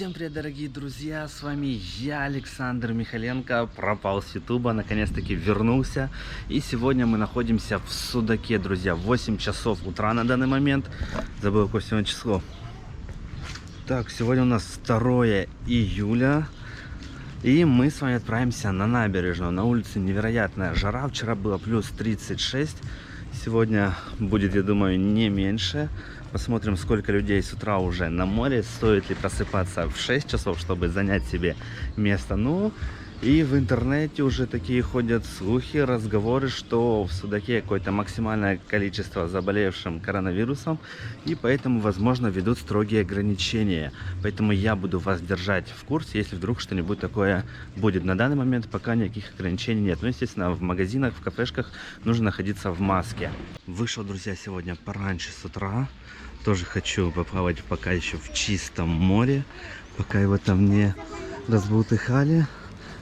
Всем привет, дорогие друзья, с вами я, Александр Михаленко, пропал с ютуба, наконец-таки вернулся. И сегодня мы находимся в Судаке, друзья, 8 часов утра на данный момент. Забыл, какое сегодня число. Так, сегодня у нас 2 июля. И мы с вами отправимся на набережную. На улице невероятная жара, вчера было плюс 36. Сегодня будет, я думаю, не меньше. Посмотрим, сколько людей с утра уже на море. Стоит ли просыпаться в 6 часов, чтобы занять себе место. Ну, и в интернете уже такие ходят слухи, разговоры, что в Судаке какое-то максимальное количество заболевшим коронавирусом. И поэтому, возможно, ведут строгие ограничения. Поэтому я буду вас держать в курсе, если вдруг что-нибудь такое будет. На данный момент пока никаких ограничений нет. Но, естественно, в магазинах, в кафешках нужно находиться в маске. Вышел, друзья, сегодня пораньше с утра. Тоже хочу поплавать пока еще в чистом море, пока его там не разбултыхали.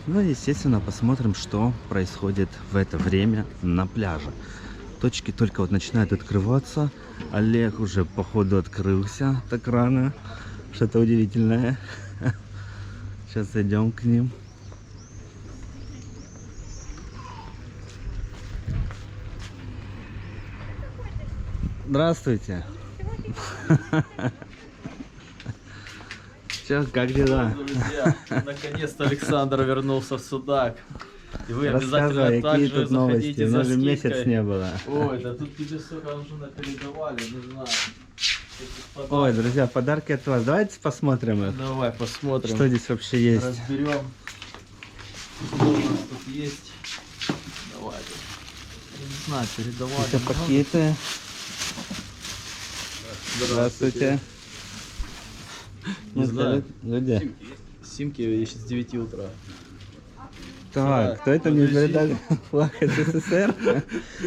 Ну и, естественно, посмотрим, что происходит в это время на пляже. Точки только вот начинают открываться. Олег уже, походу, открылся так рано. Что-то удивительное. Сейчас зайдем к ним. Здравствуйте. Че, как дела? Друзья, наконец-то Александр вернулся в Судак. И вы Рассказывай, обязательно какие также тут новости? заходите У за нас же скидкой. месяц не было. Ой, да тут тебе столько уже напередавали, не знаю. Ой, друзья, подарки от вас. Давайте посмотрим их. Давай посмотрим. Что здесь вообще есть? Разберем. Что у нас тут есть? Давай. Я не знаю, передавали. Это пакеты. Здравствуйте. Не знаю. Люди. Симки еще с 9 утра. Так, Да, кто это мне подожди. передали? Флаг СССР?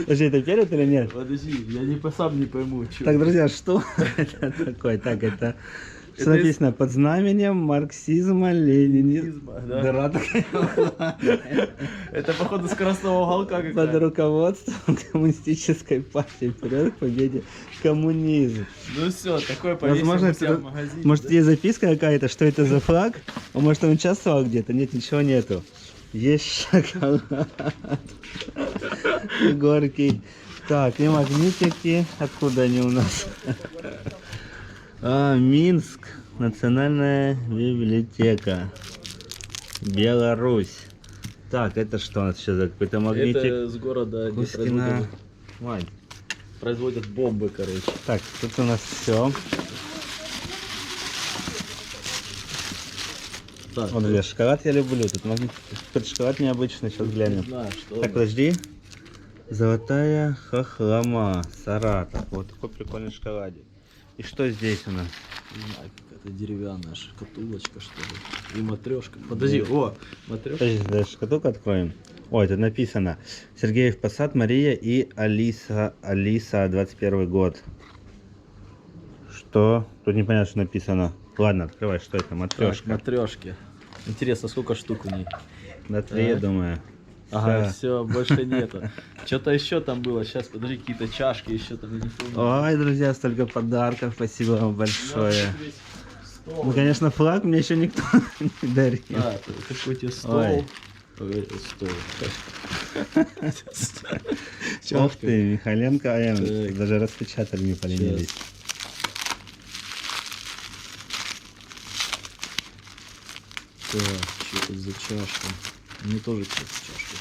Подожди, это перед или нет? Подожди, я сам не пойму, что. Так, друзья, что это такое? Так, это... Что Это написано? Под знаменем марксизма, ленинизма. Да. Дыра такая. Это походу скоростного уголка Под какая-то. руководством коммунистической партии вперед к победе коммунизм. Ну все, такое повесим Возможно, у себя это- в магазине. Может, да? есть записка какая-то, что это за флаг? А может, он участвовал где-то? Нет, ничего нету. Есть шоколад. Горький. Так, и магнитики. Откуда они у нас? Минск. Национальная библиотека. Беларусь. Так, это что у нас сейчас за какой-то магнитик? Это с города, где Кускина. производят бомбы, короче. Так, тут у нас все. Так, Вот, друзья, шоколад я люблю. Тут магнитик. Тут шоколад необычный, сейчас не глянем. знаю, что. Так, подожди. Золотая хохлома, Саратов. Вот такой прикольный шоколадик. И что здесь у нас? Не знаю, какая-то деревянная шкатулочка, что ли. И матрешка. Подожди, о, матрешка. Подожди, даже шкатулку откроем. Ой, тут написано. Сергеев Посад, Мария и Алиса, 21 год. Что? Тут непонятно, что написано. Ладно, открывай, что это, Так, матрешка. матрешки. Интересно, сколько штук у них? На 3, я Так. думаю. Ага, Всё. все, больше нету. Что-то еще там было. Сейчас, подожди, какие-то чашки еще там, я не помню. Ой, друзья, столько подарков. Спасибо вам большое. Весь стол. Ну, конечно, флаг мне еще никто не дарил. Да, какой тебе стол. Ой. Ой, стол. Ух Чашка. ты, Михаленко АМ. Так. Даже распечатали, не поленились. Так, что тут за чашка? Мне тоже что-то чашка.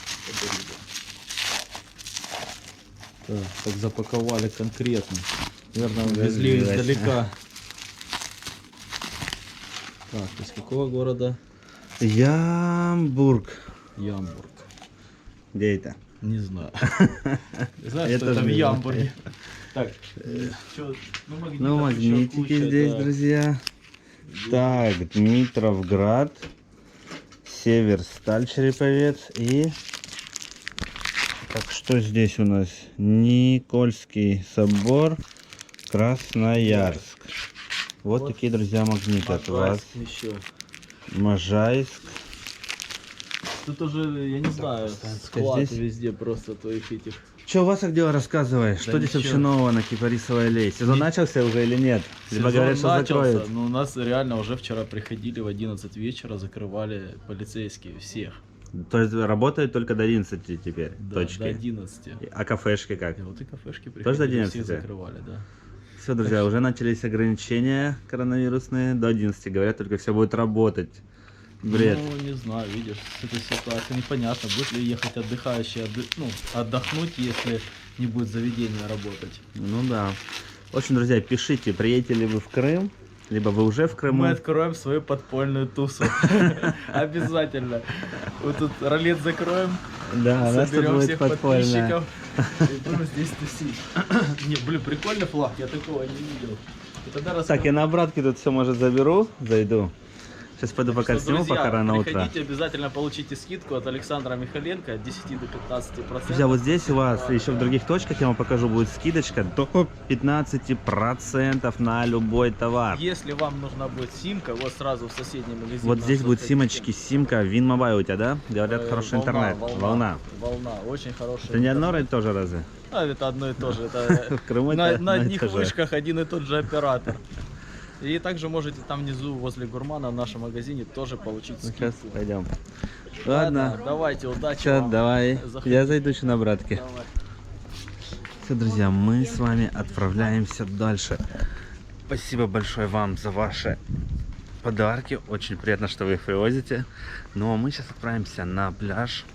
Так, так запаковали конкретно. Наверное, увезли Разделась. издалека. Так, из какого города? Ямбург. Ямбург. Где это? Не знаю. Я Знаешь, что тоже это в не знаю. Ямбурге? Так, чё, Ну, магнитов ещё магнитики куча, здесь, да. друзья. Так, Дмитровград. Северсталь, Череповец. И... Так, что здесь у нас? Никольский собор. Красноярск. Вот Вот. такие, друзья, магниты от вас. Еще. Можайск. Тут уже, я не знаю, Казанская склад здесь. везде просто твоих этих Что у вас как дела, рассказывай? Что здесь ничего. вообще нового на Кипарисовой аллее? Сезон начался уже или нет? Либо Сезон говорят, что начался, закроют. но у нас реально уже вчера приходили в 11 вечера, закрывали полицейские всех. То есть работают только до 11 теперь, Да, точки. до 11. А кафешки как? И вот и кафешки Тоже до приходили, 11? всех закрывали, да. Все, друзья, уже начались ограничения коронавирусные. До 11, говорят, только все будет работать. Бред. Ну, не знаю, видишь, с этой ситуацией непонятно, будет ли ехать отдыхающие, отдохнуть, если не будет заведения работать. Ну да. В общем, друзья, пишите, приедете ли вы в Крым, либо вы уже в Крыму. Мы откроем свою подпольную тусу. Обязательно. Вот тут ролет закроем, Да, у нас тут соберем будет всех подпольная. подписчиков и будем здесь тусить. Не, блин, прикольный флаг, я такого не видел. И тогда Так, я на обратке тут все, может, заберу, зайду. Сейчас пойду пока что, сниму, друзья, пока рано утро. приходите, обязательно получите скидку от Александра Михаленко от 10 до 15%. Друзья, вот здесь у вас, еще в других точках, я вам покажу, будет скидочка до 15% на любой товар. Если вам нужна будет симка, вот сразу в соседнем магазине. Вот здесь нас будет заходите. симочки, симка, Винмобайл у тебя, да? Говорят, хороший интернет. Волна. Волна, очень хороший. Это не одно ради тоже разве? А, это одно и то же. Это В Крыму на это одних это же. вышках один и тот же оператор. И также можете там внизу возле Гурмана в нашем магазине тоже получить Ну, скидку. сейчас пойдем. Ладно, Ладно, давайте, удачи сейчас вам. давай. Заходите. Я зайду еще на братке. Давай. Все, друзья, мы с вами отправляемся дальше. Спасибо большое вам за ваши подарки. Очень приятно, что вы их привозите. Но мы сейчас отправимся на пляж.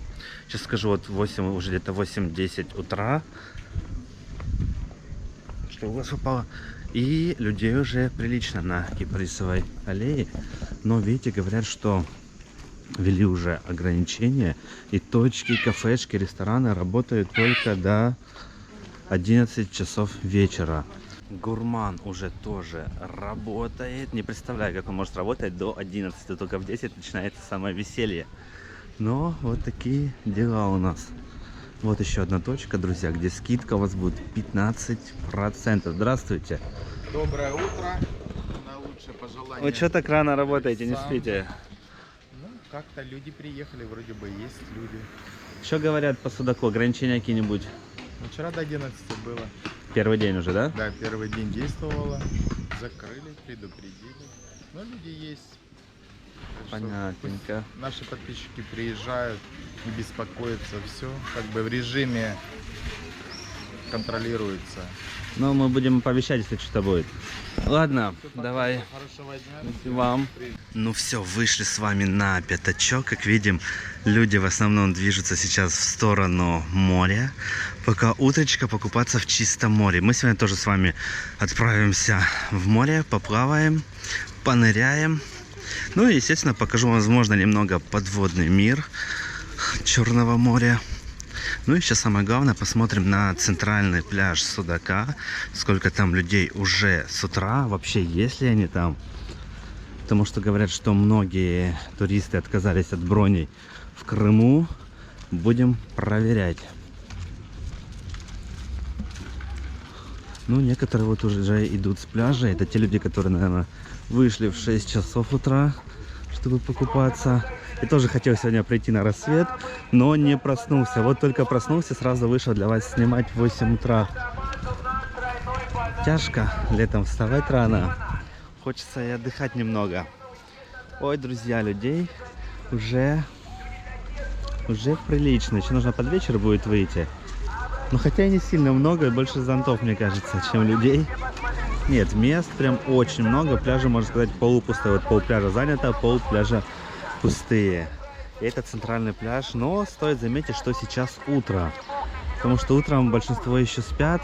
Сейчас скажу, вот 8, уже где-то 8-10 утра. Что у вас упало? И людей уже прилично на Кипарисовой аллее. Но видите, говорят, что ввели уже ограничения. И точки, кафешки, рестораны работают только до 11 часов вечера. Гурман уже тоже работает. Не представляю, как он может работать до 11. Только в 10 начинается самое веселье. Но вот такие дела у нас. Вот еще одна точка, друзья, где скидка у вас будет 15%. Здравствуйте. Доброе утро. На лучшее пожелание. Вы что так рано работаете, не спите? Ну, как-то люди приехали, вроде бы есть люди. Что говорят по судаку? Ограничения какие-нибудь? Ну, вчера до 11 было. Первый день уже, да? Да, первый день действовало. Закрыли, предупредили. Но люди есть. Так что Понятненько. пусть наши подписчики приезжают, не беспокоятся. Все как бы в режиме контролируется. Ну, мы будем оповещать, если что-то будет. Ладно, давай. Хорошего дня. И вам. Ну все, вышли с вами на пятачок. Как видим, люди в основном движутся сейчас в сторону моря. Пока утречка покупаться в чистом море. Мы сегодня тоже с вами отправимся в море, поплаваем, поныряем. Ну и, естественно, покажу, возможно, немного подводный мир Черного моря. Ну и сейчас самое главное, посмотрим на центральный пляж Судака. Сколько там людей уже с утра, вообще есть ли они там. Потому что говорят, что многие туристы отказались от броней в Крыму. Будем проверять. Ну, некоторые вот уже идут с пляжа. Это те люди, которые, наверное, вышли в 6 часов утра, чтобы покупаться. И тоже хотел сегодня прийти на рассвет, но не проснулся. Вот только проснулся, сразу вышел для вас снимать в 8 утра. Тяжко летом вставать рано. Хочется и отдыхать немного. Ой, друзья, людей уже прилично. Еще нужно под вечер будет выйти. Но хотя и не сильно много, больше зонтов, мне кажется, чем людей. Нет, мест прям очень много. Пляжи, можно сказать, полупустые. Вот пол пляжа занято, пол пляжа пустые. И это центральный пляж. Но стоит заметить, что сейчас утро. Потому что утром большинство еще спят.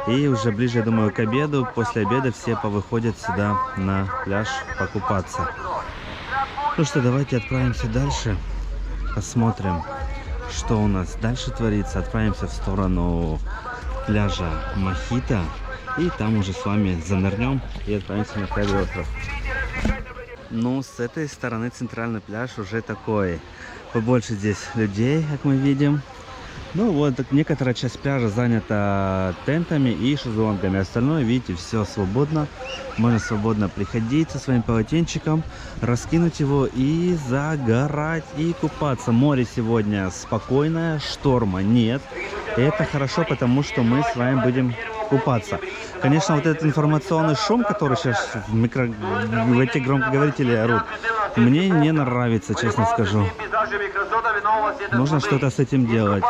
И уже ближе, я думаю, к обеду, после обеда все повыходят сюда на пляж покупаться. Ну что, давайте отправимся дальше. Посмотрим, что у нас дальше творится. Отправимся в сторону пляжа Мохито. И там уже с вами занырнем и отправимся на Крабовый остров. Ну, с этой стороны центральный пляж уже такой. Побольше здесь людей, как мы видим. Ну вот, некоторая часть пляжа занята тентами и шезлонгами. Остальное, видите, все свободно. Можно свободно приходить со своим полотенчиком, раскинуть его и загорать, и купаться. Море сегодня спокойное, шторма нет. И это хорошо, потому что мы с вами будем купаться. Конечно, вот этот информационный шум, который сейчас в эти громкоговорители орут, мне не нравится, честно скажу. Нужно что-то с этим делать.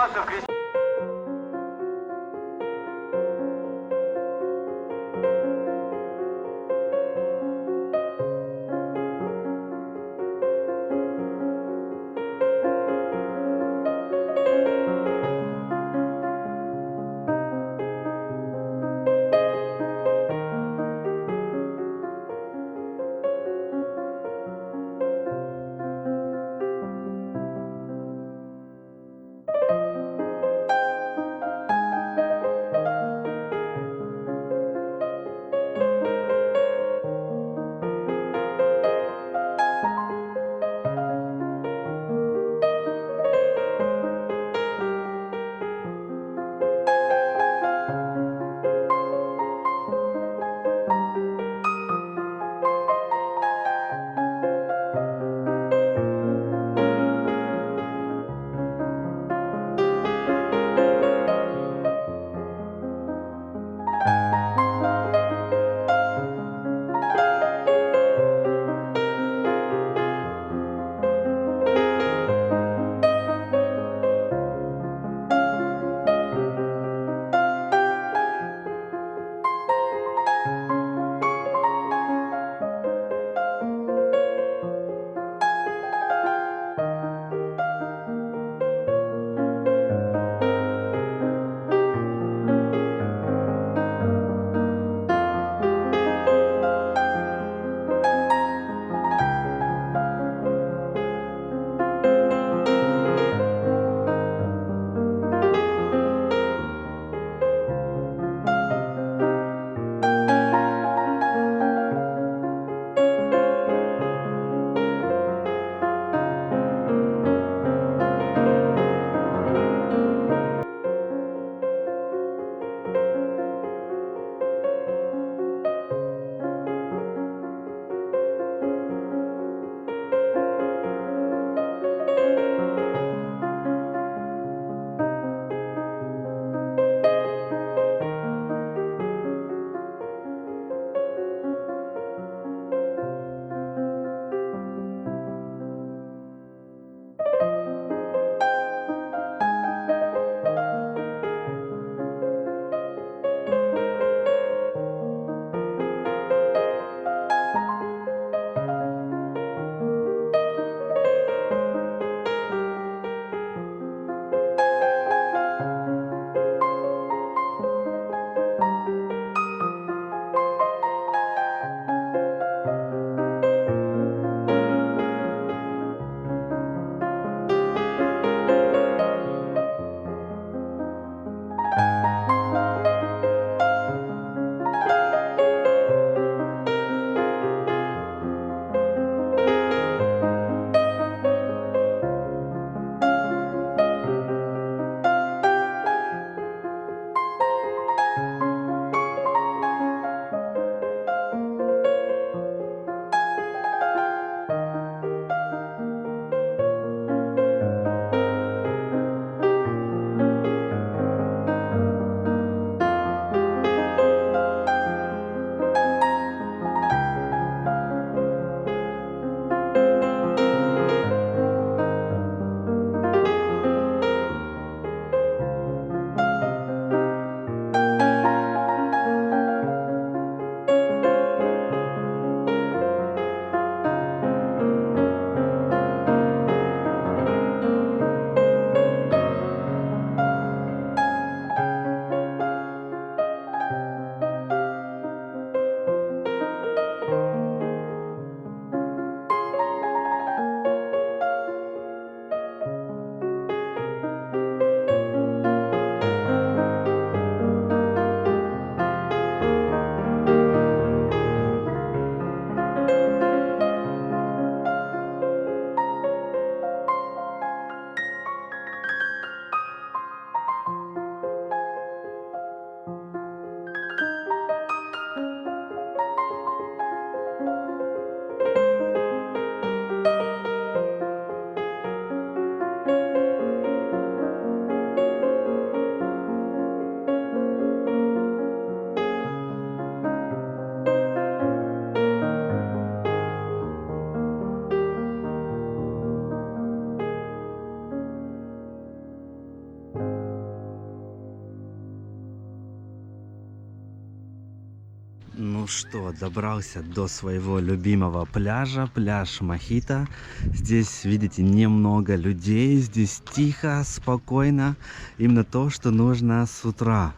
Ну что, добрался до своего любимого пляжа, пляж Мохито. Здесь, видите, немного людей, здесь тихо, спокойно. Именно то, что нужно с утра.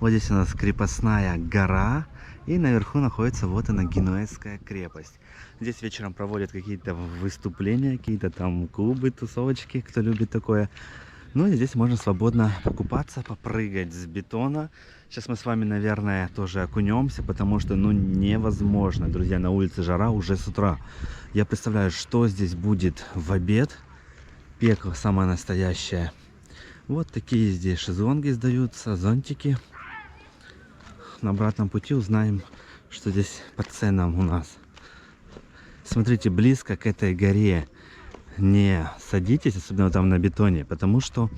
Вот здесь у нас крепостная гора, и наверху находится вот она, Генуэзская крепость. Здесь вечером проводят какие-то выступления, какие-то там клубы, тусовочки, кто любит такое. Ну и здесь можно свободно покупаться, попрыгать с бетона. Сейчас мы с вами, наверное, тоже окунемся, потому что, ну, невозможно, друзья, на улице жара уже с утра. Я представляю, что здесь будет в обед. Пекло самое настоящее. Вот такие здесь шезлонги сдаются, зонтики. На обратном пути узнаем, что здесь по ценам у нас. Смотрите, близко к этой горе не садитесь, особенно там на бетоне, потому что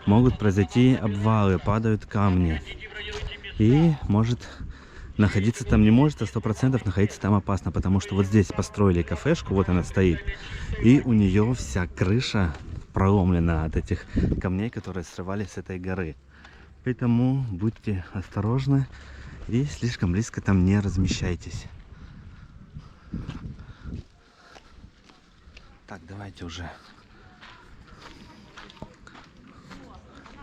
могут произойти обвалы, падают камни. И может находиться там, не может, а 100% находиться там опасно, потому что вот здесь построили кафешку, вот она стоит, и у нее вся крыша проломлена от этих камней, которые срывались с этой горы. Поэтому будьте осторожны и слишком близко там не размещайтесь. Так, давайте уже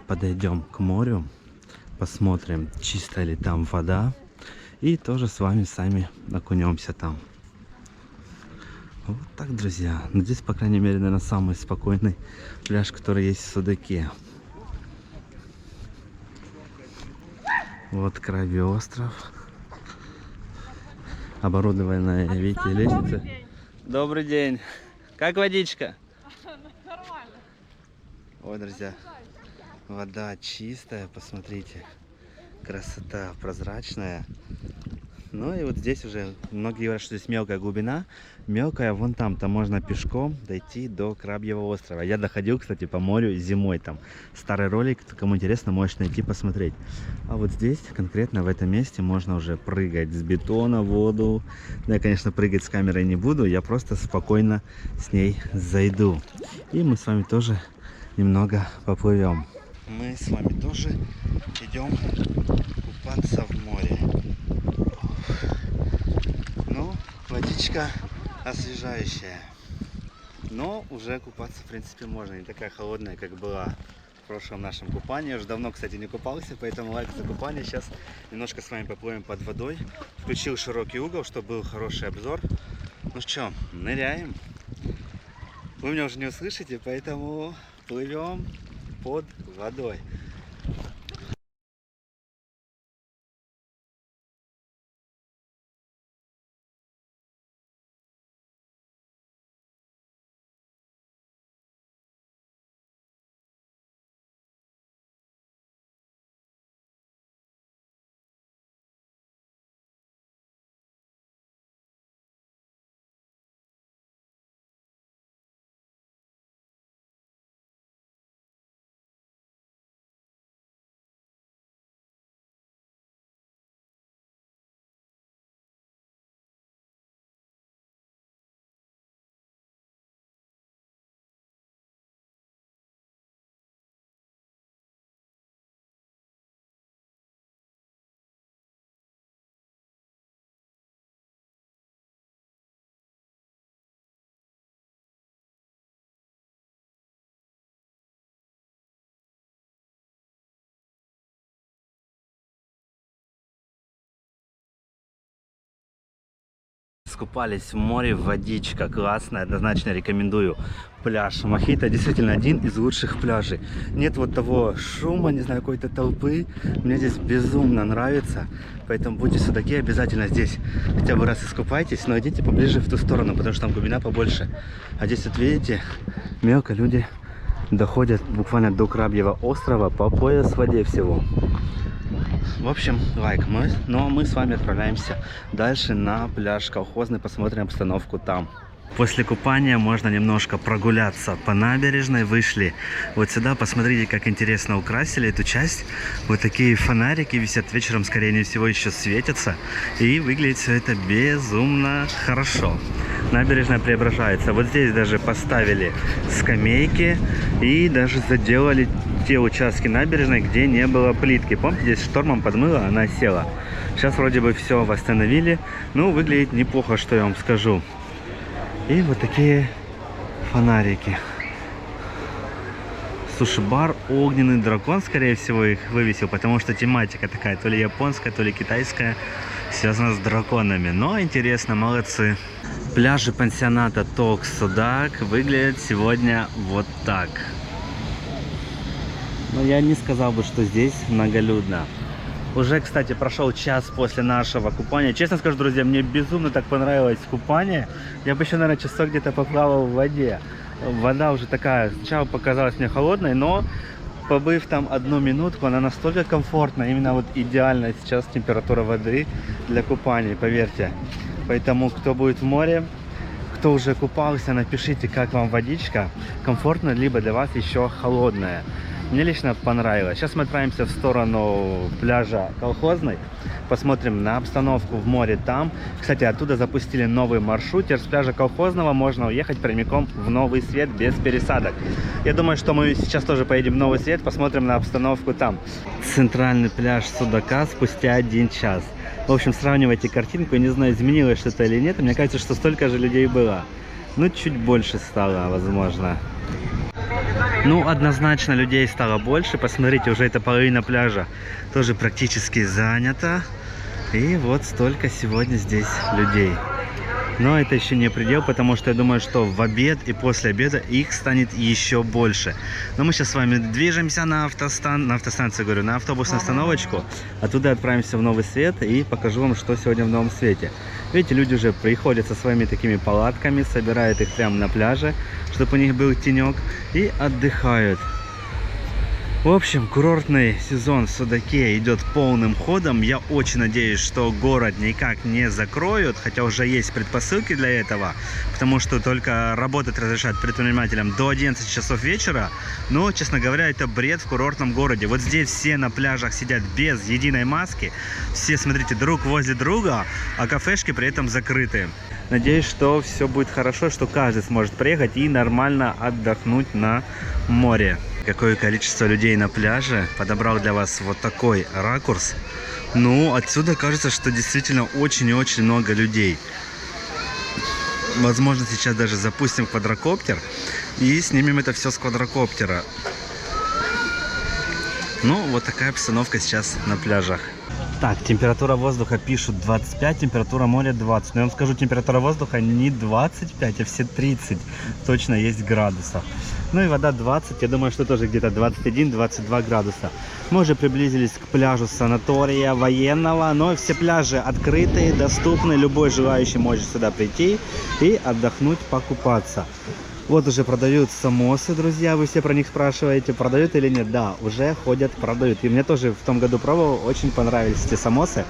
подойдем к морю, посмотрим, чистая ли там вода, и тоже с вами сами окунемся там. Вот так, друзья. Но здесь, по крайней мере, наверное, самый спокойный пляж, который есть в Судаке. Вот Крабий остров. Оборудованная, видите, лестница. Добрый день. Как водичка? Нормально. Ой, друзья, вода чистая, посмотрите. Красота, прозрачная. Ну и вот здесь уже, многие говорят, что здесь мелкая глубина. Мелкая вон там можно пешком дойти до Крабьего острова. Я доходил, кстати, по морю зимой там. Старый ролик, кому интересно, можешь найти, посмотреть. А вот здесь, конкретно в этом месте, можно уже прыгать с бетона в воду. Да, я, конечно, прыгать с камерой не буду, я просто спокойно с ней зайду. И мы с вами тоже немного поплывем. Мы с вами тоже идем купаться в море. Ну, водичка освежающая. Но уже купаться, в принципе, можно. Не такая холодная, как была в прошлом нашем купании. Я уже давно, кстати, не купался, поэтому лайк за купание. Сейчас немножко с вами поплывем под водой. Включил широкий угол, чтобы был хороший обзор. Ну что, ныряем. Вы меня уже не услышите, поэтому плывем под водой. Скупались в море, водичка классная, однозначно рекомендую. Пляж Мохито действительно один из лучших пляжей. Нет вот того шума, не знаю, какой-то толпы. Мне здесь безумно нравится. Поэтому будьте в Судаке, обязательно здесь хотя бы раз искупайтесь, но идите поближе в ту сторону, потому что там глубина побольше. А здесь вот видите, мелко люди доходят буквально до Крабьего острова по пояс в воде всего. В общем, лайк. Но мы с вами отправляемся дальше на пляж Колхозный, посмотрим обстановку там. После купания можно немножко прогуляться по набережной. Вышли вот сюда, посмотрите, как интересно украсили эту часть. Вот такие фонарики висят, вечером, скорее всего, еще светятся. И выглядит все это безумно хорошо. Набережная преображается. Вот здесь даже поставили скамейки и даже заделали те участки набережной, где не было плитки. Помните, здесь штормом подмыло, она села. Сейчас вроде бы все восстановили. Ну, выглядит неплохо, что я вам скажу. И вот такие фонарики. Суши-бар «Огненный дракон», скорее всего, их вывесил, потому что тематика такая, то ли японская, то ли китайская, связана с драконами. Но интересно, молодцы. Пляжи пансионата Ток Судак выглядят сегодня вот так. Но я не сказал бы, что здесь многолюдно. Уже, кстати, прошел час после нашего купания. Честно скажу, друзья, мне безумно так понравилось купание. Я бы еще, наверное, часок где-то поплавал в воде. Вода уже такая, сначала показалась мне холодной, но побыв там 1 минутку, она настолько комфортна, именно вот идеальная сейчас температура воды для купания, поверьте. Поэтому, кто будет в море, кто уже купался, напишите, как вам водичка, комфортно, либо для вас еще холодная. Мне лично понравилось. Сейчас мы отправимся в сторону пляжа Колхозный. Посмотрим на обстановку в море там. Кстати, оттуда запустили новый маршрут. Теперь с пляжа Колхозного можно уехать прямиком в Новый Свет без пересадок. Я думаю, что мы сейчас тоже поедем в Новый Свет. Посмотрим на обстановку там. Центральный пляж Судака спустя 1 час. В общем, сравнивайте картинку. Я не знаю, изменилось что-то или нет. Мне кажется, что столько же людей было. Ну, чуть больше стало, возможно. Ну, однозначно людей стало больше. Посмотрите, уже эта половина пляжа тоже практически занята. И вот столько сегодня здесь людей. Но это еще не предел, потому что я думаю, что в обед и после обеда их станет еще больше. Но мы сейчас с вами движемся на автостанцию, говорю, на автобусную остановочку. Оттуда отправимся в Новый Свет и покажу вам, что сегодня в Новом Свете. Видите, люди уже приходят со своими такими палатками, собирают их прямо на пляже, чтобы у них был тенек, и отдыхают. В общем, курортный сезон в Судаке идет полным ходом. Я очень надеюсь, что город никак не закроют, хотя уже есть предпосылки для этого, потому что только работать разрешают предпринимателям до 11 часов вечера. Но, честно говоря, это бред в курортном городе. Вот здесь все на пляжах сидят без единой маски. Все, смотрите, друг возле друга, а кафешки при этом закрыты. Надеюсь, что все будет хорошо, что каждый сможет приехать и нормально отдохнуть на море. Какое количество людей на пляже. Подобрал для вас вот такой ракурс. Ну, отсюда кажется, что действительно очень и очень много людей. Возможно, сейчас даже запустим квадрокоптер и снимем это все с квадрокоптера. Ну, вот такая обстановка сейчас на пляжах. Так, температура воздуха пишут 25, температура моря 20. Но я вам скажу, температура воздуха не 25, а все 30 точно есть градусов. Ну и вода 20, я думаю, что тоже где-то 21-22 градуса. Мы уже приблизились к пляжу санатория военного, но все пляжи открытые, доступны, любой желающий может сюда прийти и отдохнуть, покупаться. Вот уже продают самосы, друзья, вы все про них спрашиваете, продают или нет? Да, уже ходят, продают. И мне тоже в том году пробовал, очень понравились эти самосы.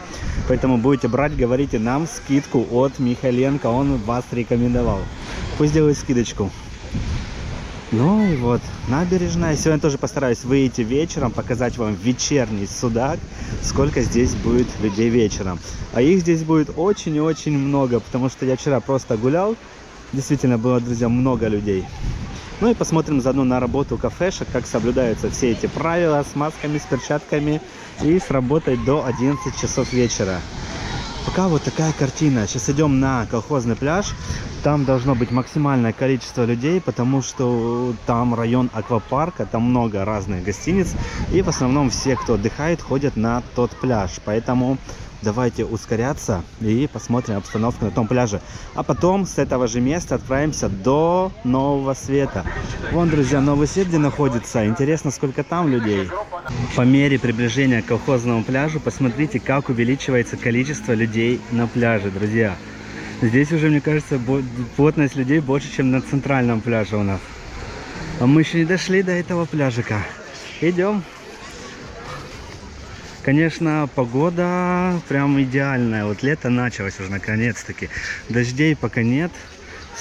Поэтому будете брать, говорите нам скидку от Михаленко, он вас рекомендовал. Пусть делает скидочку. Ну и вот, набережная. Сегодня тоже постараюсь выйти вечером, показать вам вечерний Судак, сколько здесь будет людей вечером. А их здесь будет очень и очень много, потому что я вчера просто гулял. Действительно было, друзья, много людей. Ну и посмотрим заодно на работу кафешек, как соблюдаются все эти правила с масками, с перчатками. И сработать до 11 часов вечера. Пока вот такая картина. Сейчас идем на колхозный пляж. Там должно быть максимальное количество людей, потому что там район аквапарка, там много разных гостиниц. И в основном все, кто отдыхает, ходят на тот пляж. Поэтому давайте ускоряться и посмотрим обстановку на том пляже. А потом с этого же места отправимся до Нового Света. Вон, друзья, Новый Свет где находится. Интересно, сколько там людей. По мере приближения к колхозному пляжу посмотрите, как увеличивается количество людей на пляже, друзья. Здесь уже, мне кажется, плотность людей больше, чем на центральном пляже у нас. А мы еще не дошли до этого пляжика. Идем. Конечно, погода прям идеальная. Вот лето началось уже наконец-таки. Дождей пока нет.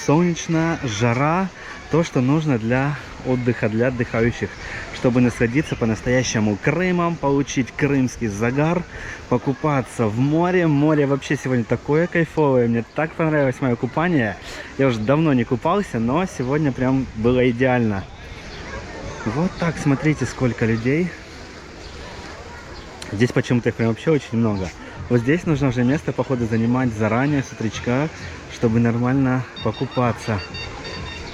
Солнечно, жара. То, что нужно для отдыха, для отдыхающих. Чтобы насладиться по-настоящему Крымом, получить крымский загар, покупаться в море. Море вообще сегодня такое кайфовое. Мне так понравилось мое купание. Я уже давно не купался, но сегодня прям было идеально. Вот так, смотрите, сколько людей. Здесь почему-то их прям вообще очень много. Вот здесь нужно уже место, походу, занимать заранее, с утречка, чтобы нормально покупаться.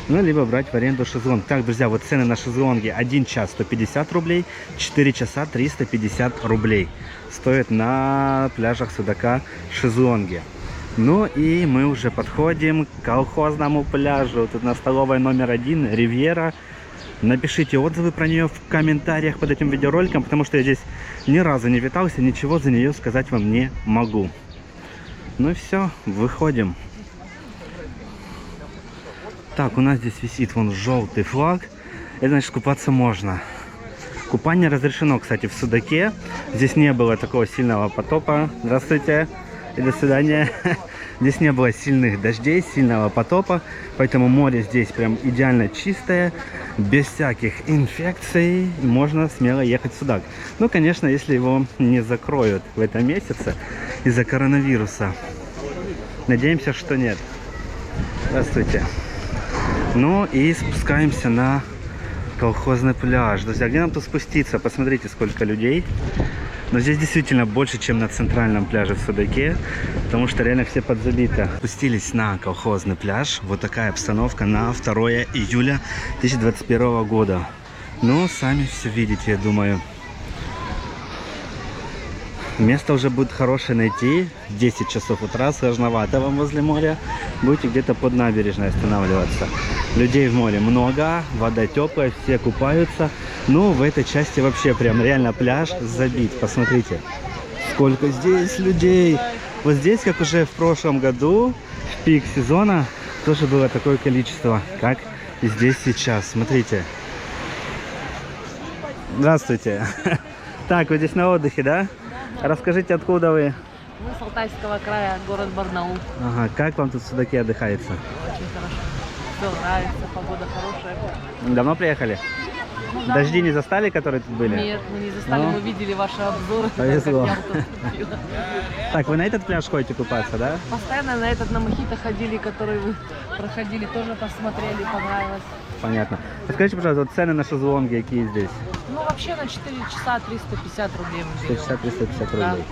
Ну, либо брать в аренду шезлонг. Так, друзья, вот цены на шезлонги. 1 час 150 рублей, 4 часа 350 рублей. Стоит на пляжах Судака шезлонги. Ну и мы уже подходим к колхозному пляжу. Тут на столовой номер 1, Ривьера. Напишите отзывы про нее в комментариях под этим видеороликом, потому что я здесь ни разу не витался, ничего за нее сказать вам не могу. Ну и все, выходим. Так, у нас здесь висит вон желтый флаг. Это значит, купаться можно. Купание разрешено, кстати, в Судаке. Здесь не было такого сильного потопа. Здравствуйте и до свидания. Здесь не было сильных дождей, сильного потопа. Поэтому море здесь прям идеально чистое. Без всяких инфекций. Можно смело ехать в Судак. Ну, конечно, если его не закроют в этом месяце из-за коронавируса. Надеемся, что нет. Здравствуйте. Ну и спускаемся на колхозный пляж. Друзья, где нам тут спуститься? Посмотрите, сколько людей. Но здесь действительно больше, чем на центральном пляже в Судаке, потому что реально все подзабито. Спустились на колхозный пляж. Вот такая обстановка на 2 июля 2021 года. Ну, сами все видите, я думаю. Место уже будет хорошее найти. В 10 часов утра, сложновато вам возле моря. Будете где-то под набережной останавливаться. Людей в море много, вода теплая, все купаются. Ну, в этой части вообще прям реально пляж забит. Посмотрите, сколько здесь людей. Вот здесь, как уже в прошлом году, в пик сезона, тоже было такое количество, как и здесь сейчас. Смотрите. Здравствуйте. Так, вы здесь на отдыхе, да? Расскажите, откуда вы? Мы с Алтайского края, город Барнаул. Ага, как вам тут в Судаке отдыхается? Очень хорошо. Все нравится, погода хорошая. Давно приехали? Ну, да, Дожди не застали, которые тут были? Нет, мы не застали, Ну, мы видели ваши обзоры. повезло. как я тут купила. Так, вы на этот пляж ходите купаться, да? Постоянно на этот на мохито ходили, который вы проходили, тоже посмотрели, понравилось. Понятно. Скажите, пожалуйста, вот цены на шезлонги какие здесь? Ну, вообще на 4 часа 350 рублей мы берем. 150-350 Да. рублей.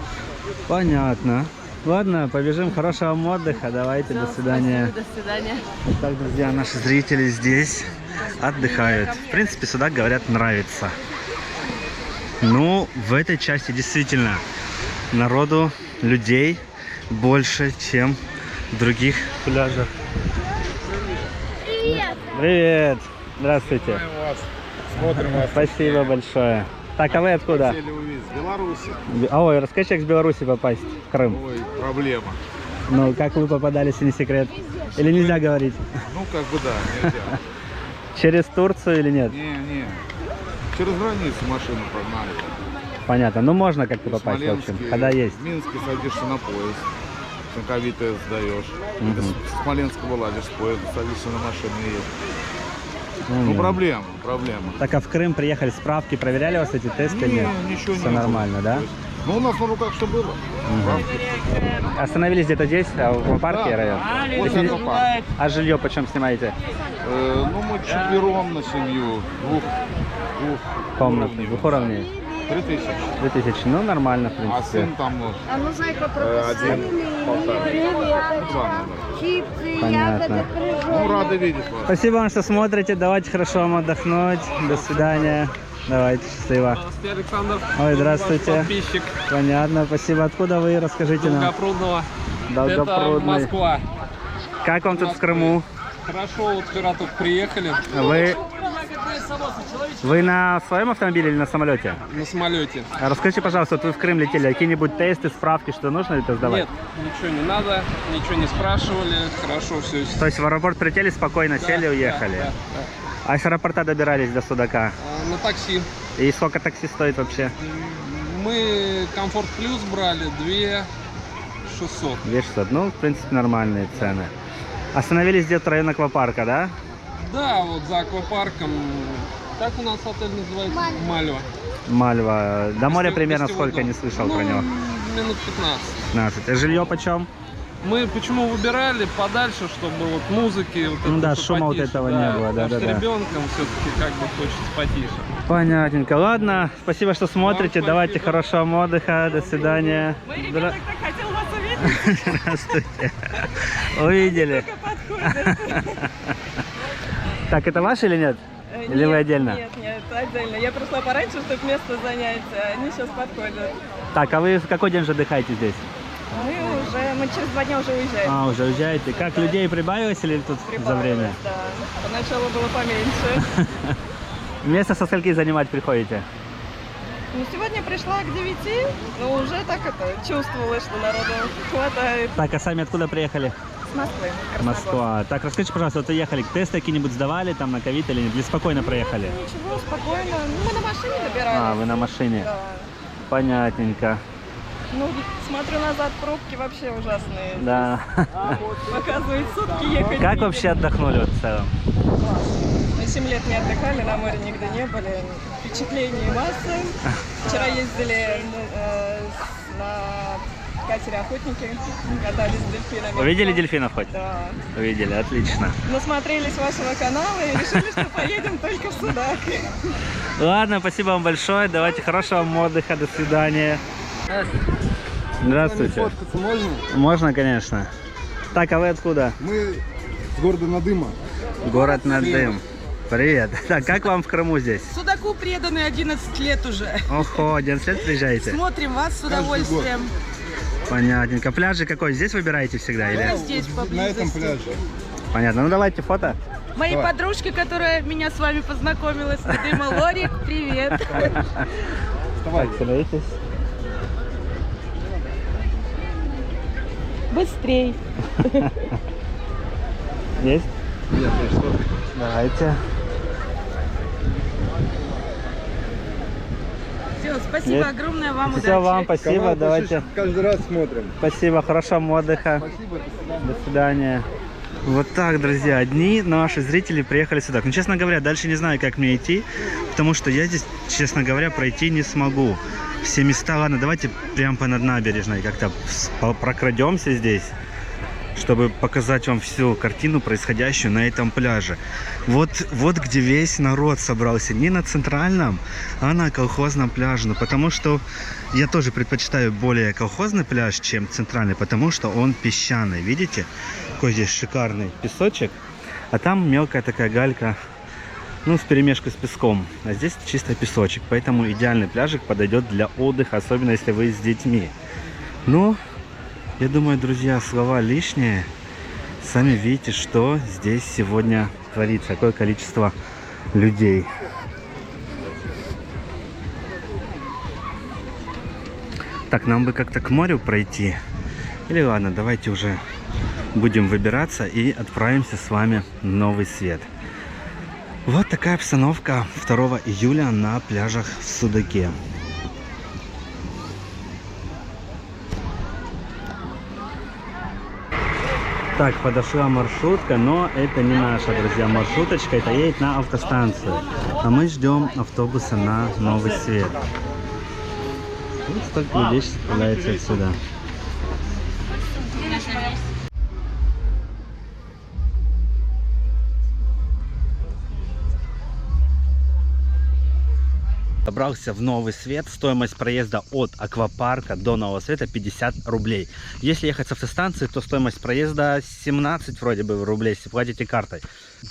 Понятно. Ладно, побежим. Хорошего вам отдыха. Давайте, до Всё, свидания. спасибо, до свидания. Так, друзья, наши зрители здесь отдыхают. В принципе, сюда, говорят, нравится. Ну, в этой части действительно народу, людей больше, чем в других пляжах. Привет! Привет! Здравствуйте. Смотрим вас. Спасибо большое. Так, а вы откуда? Хотели увидеть. С Беларуси. Ой, расскажи, как с Беларуси попасть в Крым. Ой, проблема. Ну, как вы попадали, если не секрет? Или нельзя говорить? Ну, как бы да, нельзя. Через Турцию или нет? Не. Через границу машину погнали. Понятно. Ну, можно как-то В попасть, в общем, Смоленске, когда есть. В Минске садишься на поезд. КВ-тест сдаешь. Мгм. С Смоленска вылазишь с поезда, садишься на машину и едешь. Ну, Ну, нет. проблема. Так, а в Крым приехали, справки проверяли вас эти тесты? Не, Нет? ничего Все не нормально, было. да? То есть, ну, у нас на руках что было. Справки. Остановились где-то здесь, в парке Да. район? Вот это парк. А жилье почем снимаете? Ну, мы четвером на семью. Комнату, Двухуровневую. двухуровней? 3000. 2000, ну нормально, в А принципе. сын там А ну, зайка, один, полтора. Два номера. чипсы, Понятно. ягоды, Ну, крыжовник. рады видеть вас. Спасибо вам, что смотрите. Давайте хорошо вам отдохнуть. До свидания. Давайте, счастливо. Здравствуйте, Александр. Ой, здравствуйте. Ваш подписчик Понятно, спасибо. Откуда вы? Расскажите нам. Долгопрудного. Это Долгопрудный. Москва. Как вам тут в Крыму? Хорошо, вот вчера только приехали Вы на своем автомобиле или на самолете? на самолете. А расскажите, пожалуйста, вот вы в Крым летели, какие-нибудь тесты, справки, что нужно это сдавать? Нет, ничего не надо, ничего не спрашивали. Хорошо все. То есть в аэропорт прилетели, спокойно сели, уехали? А с аэропорта добирались до Судака? На такси. И сколько такси стоит вообще? Мы Комфорт Плюс брали 2600. 200. Ну, в принципе, нормальные цены. Остановились где-то в районе аквапарка, да? Да, вот за аквапарком. Как у нас отель называется? Мальва. Мальва. До моря Гостевой примерно сколько, дом. не слышал Ну, про него? Минут 15. 15. А жилье почем? Мы почему выбирали подальше, чтобы вот музыки, вот Ну это да, всё шума вот потише, этого не было, потому что да-да-да. ребенком все-таки как бы хочется потише. Понятненько. Ладно, спасибо, что смотрите. Вам Давайте спасибо. хорошего отдыха. До свидания. Мы, ребенок, так хотел вас увидеть. Здравствуйте. Увидели. Так, это ваш или нет? Или вы отдельно? Нет, это отдельно. Я пришла пораньше, чтобы место занять, а они сейчас подходят. Так, а вы в какой день же отдыхаете здесь? Мы через 2 дня уже уезжаем. А, уже уезжаете. Как, людей прибавилось или тут за время? Да. Поначалу было поменьше. Место со скольки занимать приходите? Ну, сегодня пришла к 9, но уже так это чувствовала, что народу хватает. Так, а сами откуда приехали? С Москвы. Красногорск. Москва. Так, расскажите, пожалуйста, вот вы ехали, тесты какие-нибудь сдавали там на ковид или нет? Или спокойно проехали? Ничего, спокойно. Ну, мы на машине добирались. А, вы на машине. Да. Понятненько. Ну, смотрю назад, пробки вообще ужасные. Да. Показывает сутки ехать. Как не вообще отдохнули вот в целом? Мы 7 лет не отдыхали, на море нигде не были. Впечатлений масса. Вчера ездили на катере охотники, катались с дельфинами. Увидели дельфинов хоть? Да. Увидели, отлично. Насмотрелись вашего канала и решили, что поедем только в Судак. Ладно, спасибо вам большое. Давайте хорошего вам отдыха. До свидания. Здравствуйте. Фоткаться можно? Можно, конечно. Так, а вы откуда? Мы с города Надыма. Город Надым. Привет. Так, как вам в Крыму здесь? Судаку преданы 11 лет уже. Ого, 11 лет приезжаете? Смотрим вас с удовольствием. Понятненько. Пляжи какой? Здесь выбираете всегда? Или? Здесь На этом поблизости. пляже. Понятно. Ну давайте фото. Моей Давай. подружке, которая меня с вами познакомила, с Надыма, Лорик, привет. Так, садитесь. Быстрей. Есть? Давайте. Все, спасибо Есть. огромное вам, Все удачи. вам спасибо. Канал Давайте. Пушечек каждый раз смотрим. Спасибо. Хорошего отдыха. Спасибо, до свидания. До свидания. Вот так, друзья, одни наши зрители приехали сюда. Ну, честно говоря, дальше не знаю, как мне идти, потому что я здесь, честно говоря, пройти не смогу. Все места, ладно, давайте прям по над набережной как-то прокрадемся здесь, чтобы показать вам всю картину, происходящую на этом пляже. Вот где весь народ собрался, не на центральном, а на колхозном пляже. Ну, потому что я тоже предпочитаю более колхозный пляж, чем центральный, потому что он песчаный. Видите, какой здесь шикарный песочек, а там мелкая такая галька, ну, вперемешку с песком. А здесь чисто песочек, поэтому идеальный пляжик подойдет для отдыха, особенно если вы с детьми. Ну, я думаю, друзья, слова лишние. Сами видите, что здесь сегодня творится, какое количество людей. Так, нам бы как-то к морю пройти. Или ладно, давайте уже будем выбираться и отправимся с вами в Новый Свет. Вот такая обстановка 2 июля на пляжах в Судаке. Так, подошла маршрутка, но это не наша, друзья, маршруточка. Это едет на автостанцию. А мы ждем автобуса на Новый Свет. Вот столько людей сейчас отправляется отсюда. Добрался в Новый Свет. Стоимость проезда от аквапарка до Нового Света 50 рублей. Если ехать с автостанции, то стоимость проезда 17 вроде бы рублей, если платите картой.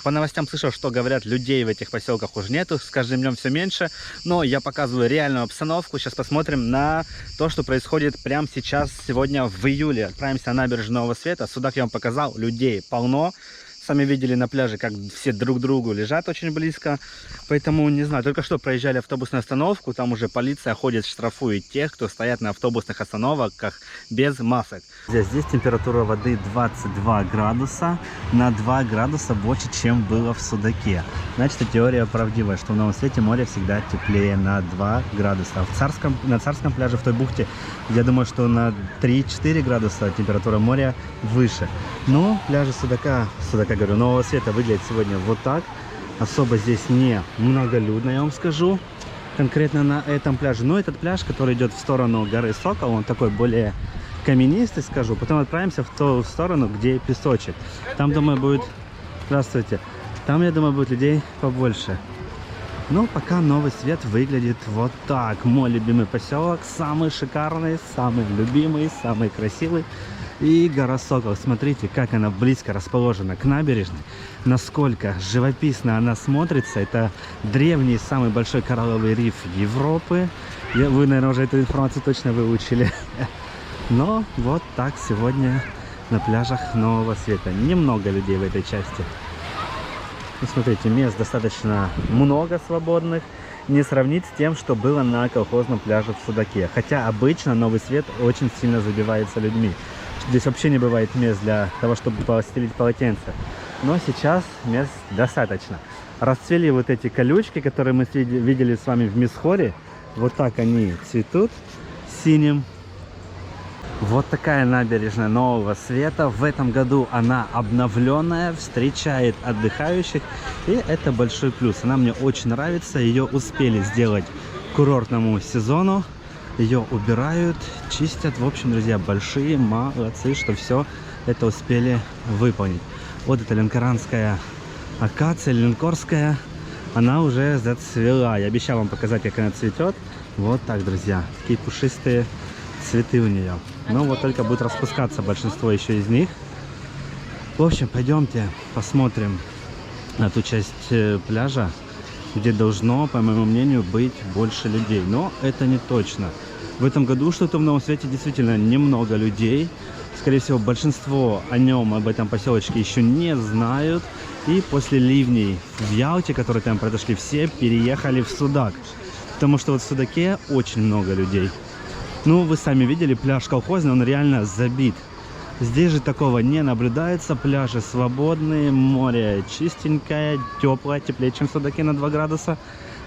По новостям слышал, что говорят, людей в этих поселках уже нету, с каждым днем все меньше. Но я показываю реальную обстановку. Сейчас посмотрим на то, что происходит прямо сейчас, сегодня в июле. Отправимся на набережную Нового Света. Судак я вам показал, людей полно. Сами видели на пляже, как все друг к другу лежат очень близко. Поэтому, не знаю, только что проезжали автобусную остановку. Там уже полиция ходит, штрафует тех, кто стоят на автобусных остановках без масок. Здесь температура воды 22 градуса. На 2 градуса больше, чем было в Судаке. Значит, теория правдивая, что в Новом Свете море всегда теплее на 2 градуса. А на Царском пляже, в той бухте, я думаю, что на 3-4 градуса температура моря выше. Но пляжи Судака, говорю, Нового Света выглядит сегодня вот так. Особо здесь не многолюдно, я вам скажу, конкретно на этом пляже. Но этот пляж, который идет в сторону горы Сокол, он такой более каменистый, скажу. Потом отправимся в ту сторону, где песочек. Там, думаю, будет... Здравствуйте. Там, я думаю, будет людей побольше. Но пока Новый Свет выглядит вот так. Мой любимый поселок. Самый шикарный, самый любимый, самый красивый. И гора Сокол. Смотрите, как она близко расположена к набережной. Насколько живописно она смотрится. Это древний, самый большой коралловый риф Европы. Вы, наверное, уже эту информацию точно выучили. Но вот так сегодня на пляжах Нового Света. Немного людей в этой части. Ну, смотрите, мест достаточно много свободных. Не сравнить с тем, что было на колхозном пляже в Судаке. Хотя обычно Новый Свет очень сильно забивается людьми. Здесь вообще не бывает мест для того, чтобы постелить полотенце. Но сейчас мест достаточно. Расцвели вот эти колючки, которые мы видели с вами в Мисхоре. Вот так они цветут синим. Вот такая набережная Нового Света. В этом году она обновленная, встречает отдыхающих. И это большой плюс. Она мне очень нравится. Ее успели сделать к курортному сезону. Ее убирают, чистят. В общем, друзья, большие молодцы, что все это успели выполнить. Вот эта ленкоранская акация, ленкорская, она уже зацвела. Я обещал вам показать, как она цветет. Вот так, друзья, такие пушистые цветы у нее. Но вот только будет распускаться большинство еще из них. В общем, пойдемте посмотрим на ту часть пляжа, где должно, по моему мнению, быть больше людей. Но это не точно. В этом году что-то в Новом Свете действительно немного людей. Скорее всего, большинство о нем, об этом поселочке еще не знают. И после ливней в Ялте, которые там произошли, все переехали в Судак. Потому что вот в Судаке очень много людей. Ну, вы сами видели, пляж колхозный, он реально забит. Здесь же такого не наблюдается. Пляжи свободные, море чистенькое, теплое, теплее, чем в Судаке на 2 градуса.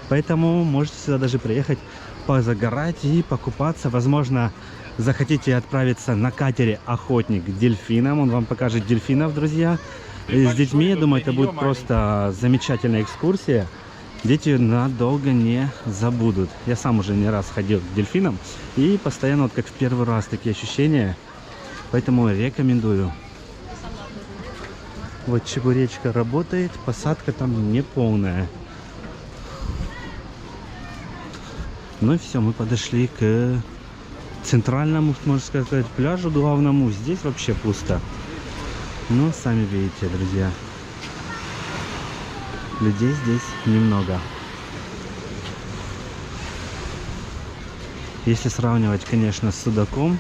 Поэтому можете сюда даже приехать позагорать и покупаться. Возможно, захотите отправиться на катере «Охотник» к дельфинам. Он вам покажет дельфинов, друзья. И с детьми, я думаю, это будет просто замечательная экскурсия. Дети надолго не забудут. Я сам уже не раз ходил к дельфинам. И постоянно, вот как в первый раз, такие ощущения. Поэтому рекомендую. Вот чебуречка работает, посадка там не полная. Ну и все, мы подошли к центральному, можно сказать, пляжу главному. Здесь вообще пусто. Но сами видите, друзья, людей здесь немного. Если сравнивать, конечно, с Судаком,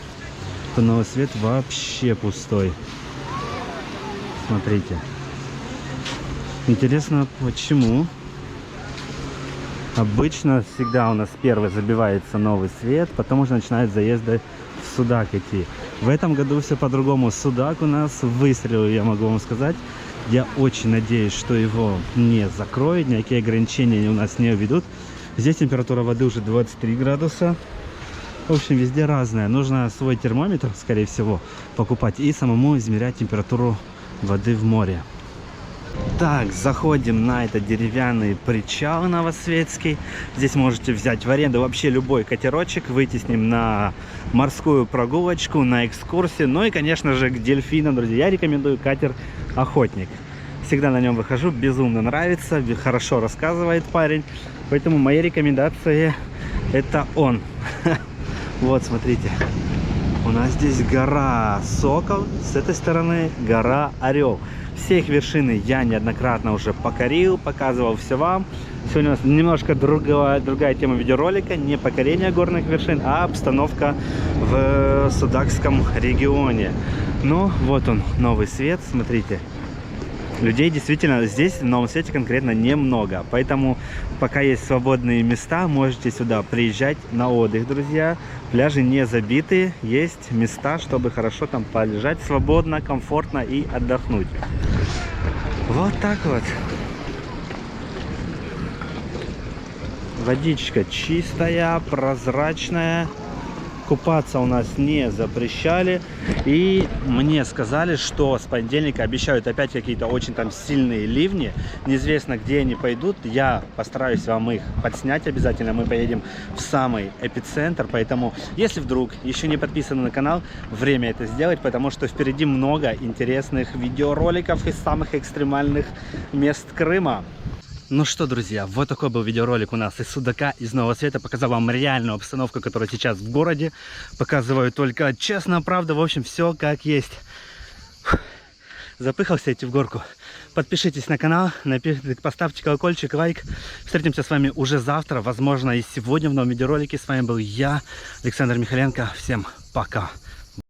то Новый Свет вообще пустой. Смотрите. Интересно, почему? Обычно всегда у нас первый забивается Новый Свет, потом уже начинают заезды в Судак идти. В этом году все по-другому. Судак у нас выстрелил, я могу вам сказать. Я очень надеюсь, что его не закроют, никакие ограничения у нас не введут. Здесь температура воды уже 23 градуса. В общем, везде разная. Нужно свой термометр, скорее всего, покупать и самому измерять температуру воды в море. Так, заходим на этот деревянный причал новосветский. Здесь можете взять в аренду вообще любой катерочек, выйти с ним на морскую прогулочку, на экскурсию. Ну и, конечно же, к дельфинам, друзья. Я рекомендую катер «Охотник». Всегда на нем выхожу, безумно нравится, хорошо рассказывает парень. Поэтому мои рекомендации — это он. Вот, смотрите. У нас здесь гора Сокол, с этой стороны гора Орел. Все их вершины я неоднократно уже покорил, показывал все вам. Сегодня у нас немножко другая тема видеоролика. Не покорение горных вершин, а обстановка в Судакском регионе. Ну, вот он, Новый Свет, смотрите. Людей действительно здесь, в Новом Свете, конкретно немного. Поэтому, пока есть свободные места, можете сюда приезжать на отдых, друзья. Пляжи не забиты, есть места, чтобы хорошо там полежать, свободно, комфортно и отдохнуть. Вот так вот. Водичка чистая, прозрачная. Купаться у нас не запрещали. И мне сказали, что с понедельника обещают опять какие-то очень там сильные ливни. Неизвестно, где они пойдут. Я постараюсь вам их подснять обязательно. Мы поедем в самый эпицентр. Поэтому, если вдруг еще не подписаны на канал, время это сделать, потому что впереди много интересных видеороликов из самых экстремальных мест Крыма. Ну что, друзья, вот такой был видеоролик у нас из Судака, из Нового Света. Показал вам реальную обстановку, которая сейчас в городе. Показываю только честно, правда, в общем, все как есть. Запыхался идти в горку. Подпишитесь на канал, поставьте колокольчик, лайк. Встретимся с вами уже завтра, возможно, и сегодня в новом видеоролике. С вами был я, Александр Михаленко. Всем пока.